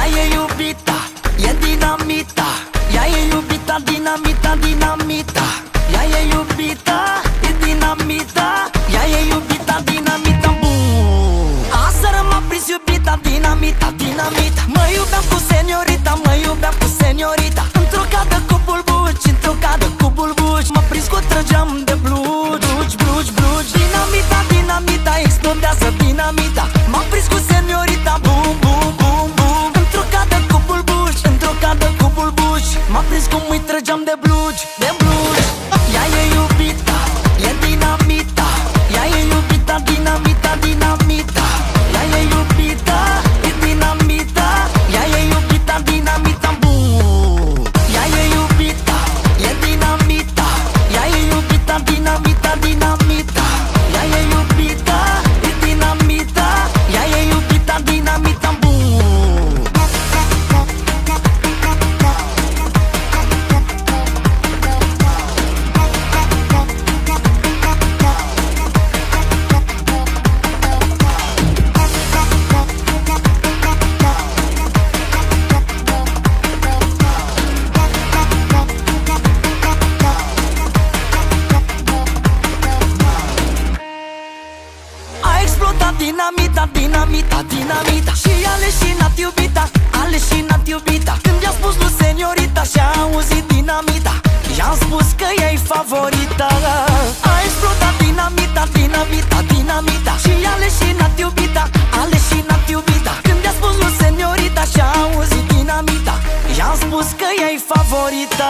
e iubita, e dinamita. Ea e iubita, dinamita, dinamita. Ea e iubita, e dinamita. Ea e iubita, dinamita, bum. Aseară m-a prins iubita, dinamita, dinamita. Mă iubeam cu seniorita, mă iubeam cu seniorita. Într-o cadă cu bulbuci, într-o cadă cu bulbuci. M-a prins cu trăgeam de blugi, blugi, blugi. Dinamita, dinamita, explodează dinamita. M-a prins cu seniorita, bum, bum, bum, bum. Într-o cadă cu bulbuci, într-o cadă cu bulbuci. M-a prins cum îi trăgeam de blugi, de blugi. Ea e iubita, e dinamita. Ea e iubita, dinamita, dinamita. Ea e iubita, e dinamita. Ea e iubita, dinamita, bum. Ea e iubita, e dinamita. Ea e iubita, dinamita, dinamita. Ea e iubita, e dinamita. Ea e iubita, dinamita, bum. A explodat dinamita, dinamita, dinamita. Și a leșinat iubita, a leșinat iubita. Când i-a spus lui seniorita și-a auzit dinamita, i-am spus că e-i favorita. A explodat dinamita, dinamita, dinamita. Și a leșinat iubita, a leșinat iubita. Când i-a spus lui seniorita și-a auzit dinamita, i-am spus că e-i favorita.